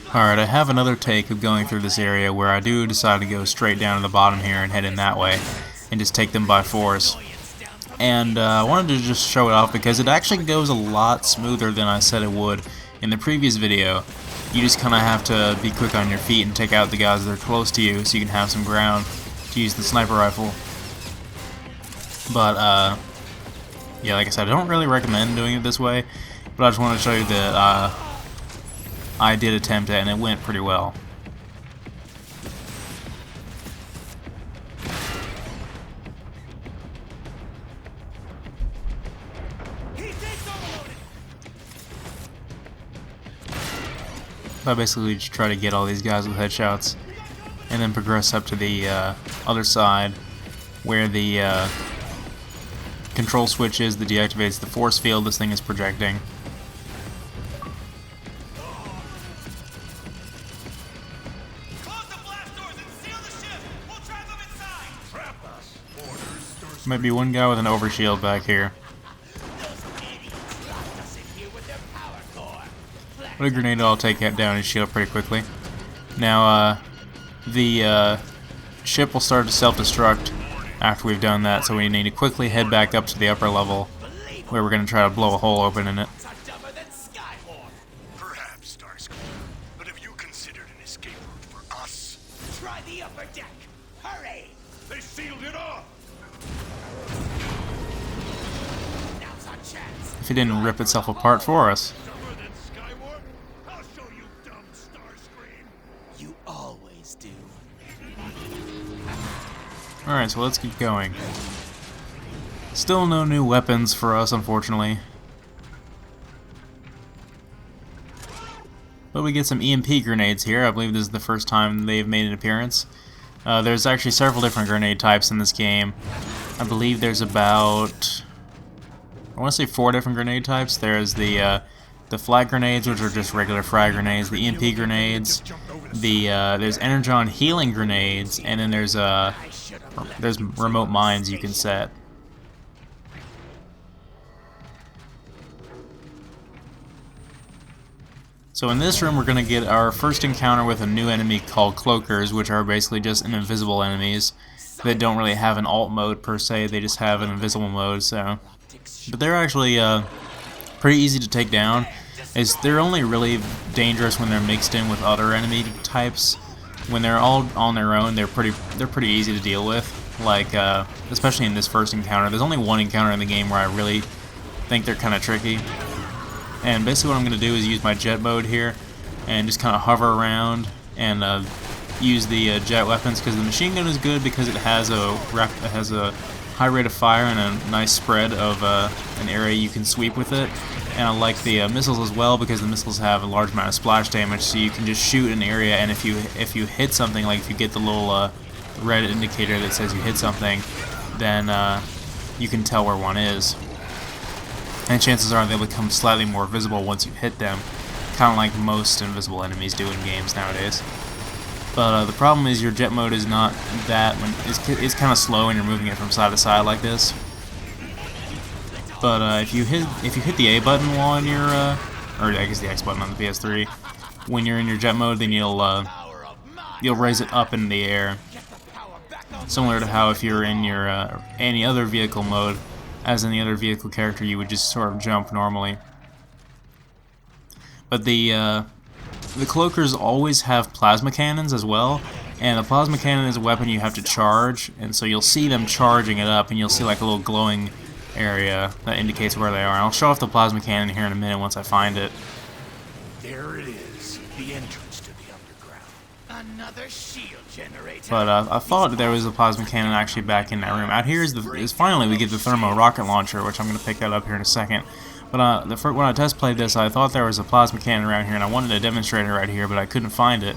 Alright, I have another take of going through this area where I do decide to go straight down to the bottom here and head in that way and just take them by force. And I wanted to just show it off because it actually goes a lot smoother than I said it would in the previous video. You just kind of have to be quick on your feet and take out the guys that are close to you so you can have some ground to use the sniper rifle. But, yeah, like I said, I don't really recommend doing it this way, but I just wanted to show you that I did attempt it and it went pretty well. I basically just try to get all these guys with headshots and then progress up to the other side where the control switch is that deactivates the force field this thing is projecting. Might be one guy with an overshield back here. But a grenade will take down his shield pretty quickly. Now, the ship will start to self-destruct after we've done that, so we need to quickly head back up to the upper level, where we're going to try to blow a hole open in it. Perhaps, Starscream, but have you considered an escape route for us? Try the upper deck! Hurry! They sealed it off! Now's our chance! If it didn't rip itself apart for us. Dumber than Skywarp? I'll show you, dumb Starscream! You always do. Alright, so let's keep going. Still no new weapons for us, unfortunately. But we get some EMP grenades here. I believe this is the first time they've made an appearance. There's actually several different grenade types in this game. I believe there's about, I want to say 4 different grenade types. There's the flag grenades, which are just regular frag grenades, the EMP grenades, there's Energon healing grenades, and then there's remote mines you can set. So in this room we're going to get our first encounter with a new enemy called Cloakers, which are basically just invisible enemies that don't really have an alt mode per se, they just have an invisible mode. But they're actually pretty easy to take down. They're only really dangerous when they're mixed in with other enemy types. When they're all on their own, they're pretty easy to deal with. Like especially in this first encounter. There's only one encounter in the game where I really think they're kind of tricky. And basically what I'm going to do is use my jet mode here and just kind of hover around and use the jet weapons, because the machine gun is good because it has a high rate of fire and a nice spread of an area you can sweep with it. And I like the missiles as well because the missiles have a large amount of splash damage, so you can just shoot an area, and if you hit something, like if you get the little red indicator that says you hit something, then you can tell where one is. And chances are they'll become slightly more visible once you hit them, kind of like most invisible enemies do in games nowadays. But the problem is your jet mode is not that, it's kind of slow when you're moving it from side to side like this. But if you hit the A button while in your, or I guess the X button on the PS3, when you're in your jet mode, then you'll raise it up in the air, similar to how if you're in your any other vehicle mode. As any other vehicle character, you would just sort of jump normally. But the Cloakers always have plasma cannons as well, and the plasma cannon is a weapon you have to charge, and so you'll see them charging it up, and you'll see like a little glowing area that indicates where they are. And I'll show off the plasma cannon here in a minute once I find it. There it is, the entrance to the underground. Another shield generator. But I thought there was a plasma cannon actually back in that room. Out here is finally we get the thermo rocket launcher, which I'm going to pick that up here in a second. But when I test played this, I thought there was a plasma cannon around here, and I wanted to demonstrate it right here, but I couldn't find it.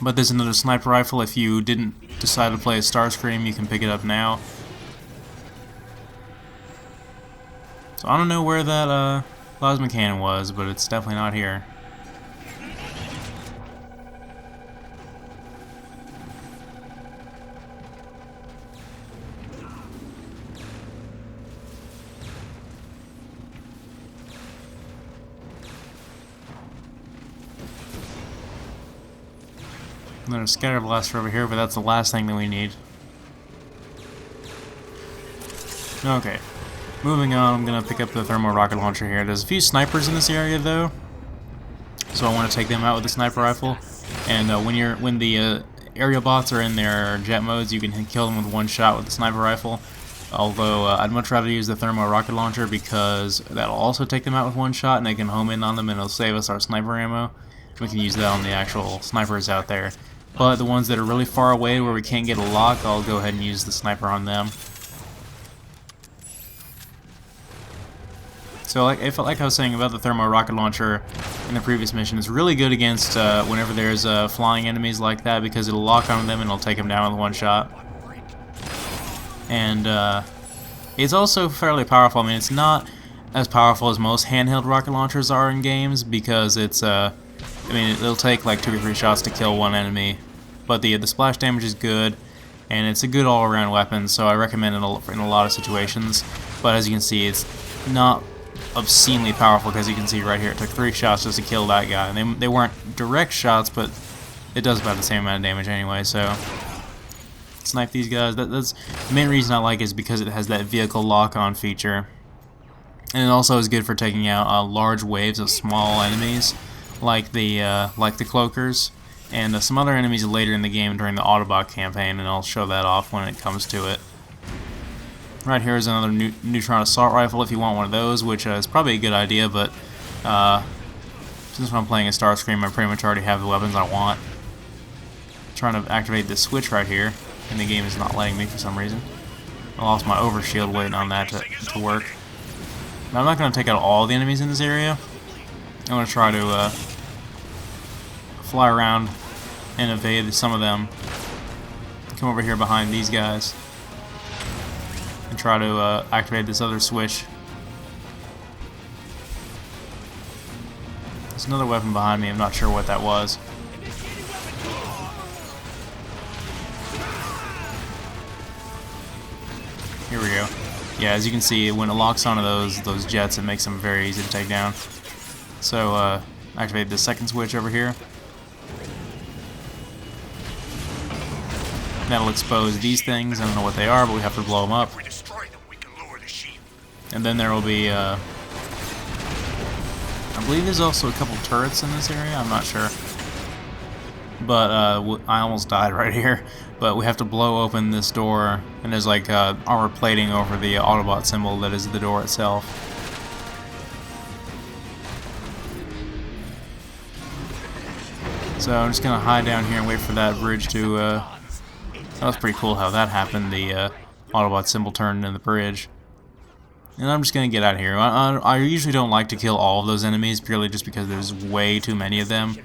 But there's another sniper rifle. If you didn't decide to play a Starscream, you can pick it up now. So I don't know where that plasma cannon was, but it's definitely not here. And there's a scatter blaster over here, but that's the last thing that we need. Okay. Moving on, I'm going to pick up the thermal rocket launcher here. There's a few snipers in this area, though. So I want to take them out with the sniper rifle. And when the aerial bots are in their jet modes, you can kill them with one shot with the sniper rifle. Although I'd much rather use the thermal rocket launcher because that'll also take them out with one shot, and they can home in on them, and it'll save us our sniper ammo. We can use that on the actual snipers out there. But the ones that are really far away where we can't get a lock, I'll go ahead and use the sniper on them. So like I was saying about the thermal rocket launcher in the previous mission, it's really good against whenever there's flying enemies like that, because it'll lock on them and it'll take them down with one shot. And it's also fairly powerful. I mean, it's not as powerful as most handheld rocket launchers are in games, because it's I mean, it'll take like 2 or 3 shots to kill one enemy, but the splash damage is good, and it's a good all-around weapon, so I recommend it in a lot of situations. But as you can see, it's not obscenely powerful, because you can see right here it took 3 shots just to kill that guy, and they weren't direct shots, but it does about the same amount of damage anyway. So snipe these guys. That's the main reason I like it, is because it has that vehicle lock-on feature, and it also is good for taking out large waves of small enemies like the cloakers and some other enemies later in the game during the Autobot campaign, and I'll show that off when it comes to it. Right here is another neutron assault rifle if you want one of those, which is probably a good idea, but since I'm playing a Starscream, I pretty much already have the weapons I want. I'm trying to activate this switch right here, and the game is not letting me for some reason. I lost my overshield waiting on that to work. Now, I'm not going to take out all the enemies in this area. I'm going to try to fly around and evade some of them. Come over here behind these guys and try to activate this other switch. There's another weapon behind me. I'm not sure what that was. Here we go. Yeah, as you can see, when it locks onto those jets, it makes them very easy to take down. So activate the second switch over here. That'll expose these things. I don't know what they are, but we have to blow them up. And then there will be, I believe there's also a couple turrets in this area. I'm not sure. But I almost died right here. But we have to blow open this door, and there's like armor plating over the Autobot symbol that is the door itself. So I'm just gonna hide down here and wait for that bridge to. That was pretty cool how that happened. The Autobot symbol turned into the bridge. And I'm just gonna get out of here. I usually don't like to kill all of those enemies, purely just because there's way too many of them.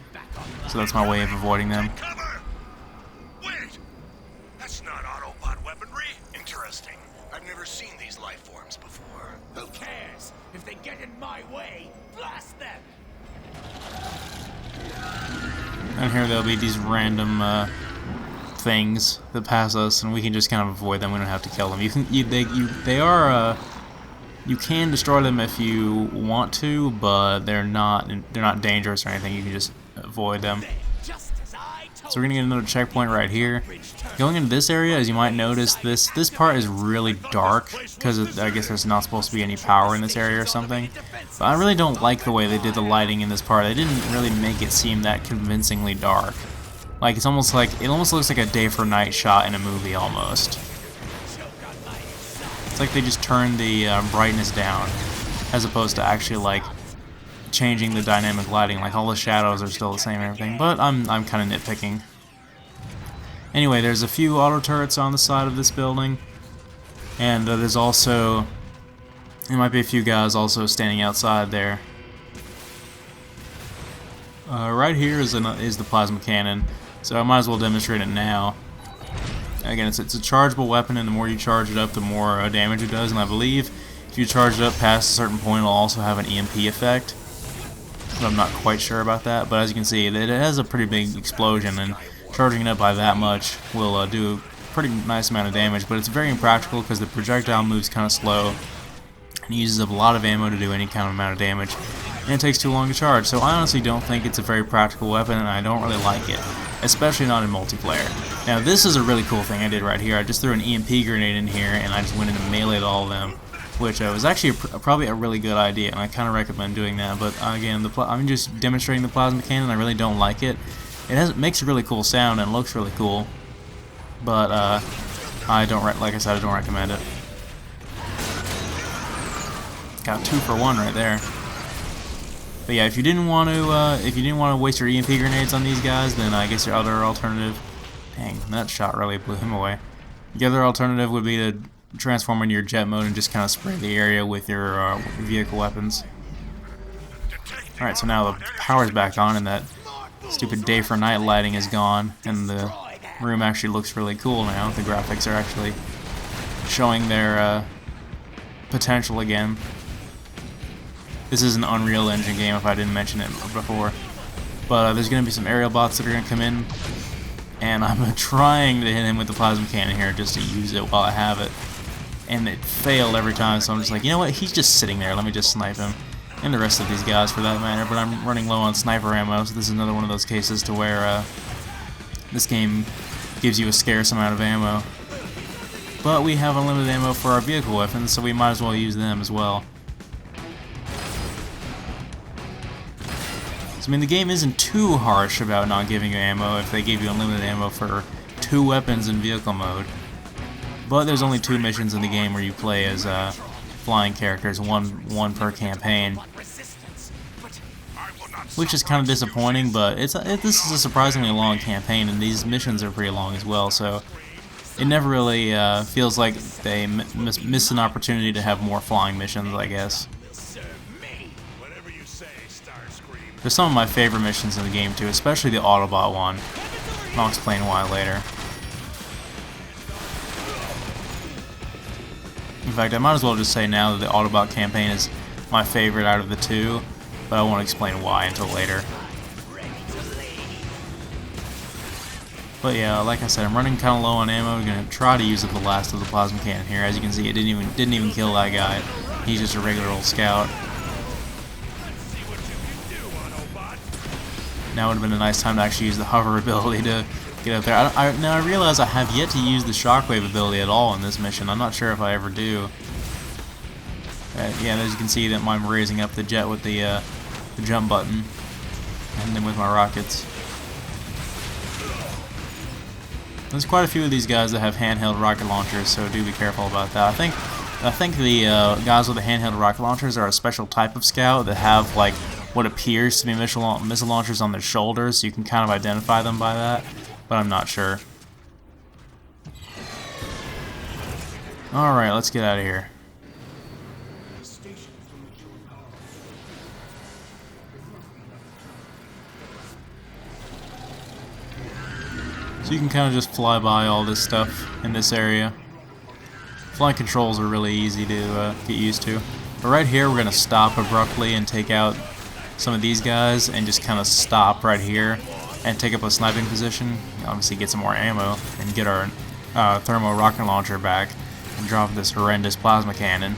So that's my way of avoiding them. Wait! That's not Autobot weaponry. Interesting. I've never seen these life forms before. Who cares? If they get in my way, blast them! And here there'll be these random things that pass us, and we can just kind of avoid them. We don't have to kill them. You can destroy them if you want to, but they're not dangerous or anything. You can just avoid them. So we're gonna get another checkpoint right here. Going into this area, as you might notice, this part is really dark because I guess there's not supposed to be any power in this area or something. But I really don't like the way they did the lighting in this part. They didn't really make it seem that convincingly dark. Like it almost looks like a day for night shot in a movie almost. It's like they just turned the brightness down, as opposed to actually like changing the dynamic lighting. Like all the shadows are still the same and everything, but I'm kind of nitpicking. Anyway, there's a few auto turrets on the side of this building, and there's also there might be a few guys also standing outside there. Right here is the plasma cannon, so I might as well demonstrate it now. Again, it's a chargeable weapon, and the more you charge it up, the more damage it does. And I believe if you charge it up past a certain point, it'll also have an EMP effect. But I'm not quite sure about that. But as you can see, it has a pretty big explosion, and charging it up by that much will do a pretty nice amount of damage. But it's very impractical because the projectile moves kind of slow and uses up a lot of ammo to do any kind of amount of damage. and it takes too long to charge. So I honestly don't think it's a very practical weapon, and I don't really like it, especially not in multiplayer. Now this is a really cool thing I did right here. I just threw an EMP grenade in here, and I just went in and meleeed all of them, which was actually probably a really good idea, and I kind of recommend doing that. But again, I'm just demonstrating the plasma cannon. I really don't like it. It makes a really cool sound and looks really cool, but I don't like I said, I don't recommend it. Got 2 for 1 right there. But yeah, if you didn't want to waste your EMP grenades on these guys, then I guess your other alternative. Dang, that shot really blew him away. The other alternative would be to transform into your jet mode and just kind of spray the area with your vehicle weapons. Alright, so now the power's back on and that stupid day for night lighting is gone, and the room actually looks really cool now. The graphics are actually showing their potential again. This is an Unreal Engine game, if I didn't mention it before. But there's going to be some aerial bots that are going to come in, and I'm trying to hit him with the plasma cannon here just to use it while I have it. And it failed every time, so I'm just like, you know what, he's just sitting there, let me just snipe him. And the rest of these guys for that matter, but I'm running low on sniper ammo, so this is another one of those cases to where this game gives you a scarce amount of ammo. But we have unlimited ammo for our vehicle weapons, so we might as well use them as well. So, I mean, the game isn't too harsh about not giving you ammo if they give you unlimited ammo for 2 weapons in vehicle mode. But there's only 2 missions in the game where you play as flying characters, one per campaign, which is kind of disappointing. But this is a surprisingly long campaign, and these missions are pretty long as well. So it never really feels like they miss an opportunity to have more flying missions, I guess. There's some of my favorite missions in the game too, especially the Autobot one. I'll explain why later. In fact, I might as well just say now that the Autobot campaign is my favorite out of the 2, but I won't explain why until later. But yeah, like I said, I'm running kind of low on ammo. I'm gonna try to use up the last of the plasma cannon here. As you can see, it didn't even kill that guy. He's just a regular old scout. Now would have been a nice time to actually use the hover ability to get up there. Now I realize I have yet to use the shockwave ability at all in this mission. I'm not sure if I ever do. Yeah, as you can see, that I'm raising up the jet with the jump button, and then with my rockets. There's quite a few of these guys that have handheld rocket launchers, so do be careful about that. I think the guys with the handheld rocket launchers are a special type of scout that have like what appears to be missile launchers on their shoulders, so you can kind of identify them by that, but I'm not sure. Alright, let's get out of here. So you can kind of just fly by all this stuff in this area. Flight controls are really easy to get used to. But right here we're going to stop abruptly and take out some of these guys and just kind of stop right here and take up a sniping position. Obviously get some more ammo and get our thermo rocket launcher back and drop this horrendous plasma cannon.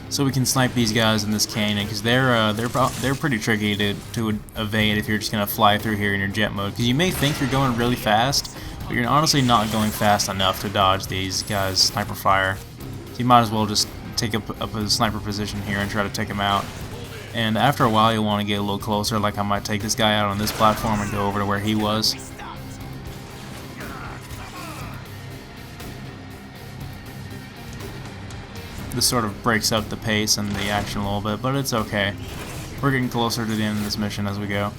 So we can snipe these guys in this canyon because they're pretty tricky to evade if you're just gonna fly through here in your jet mode. Because you may think you're going really fast, but you're honestly not going fast enough to dodge these guys' sniper fire. So you might as well just take up a sniper position here and try to take them out. And after a while you'll want to get a little closer, like I might take this guy out on this platform and go over to where he was. This sort of breaks up the pace and the action a little bit, but it's okay. We're getting closer to the end of this mission as we go.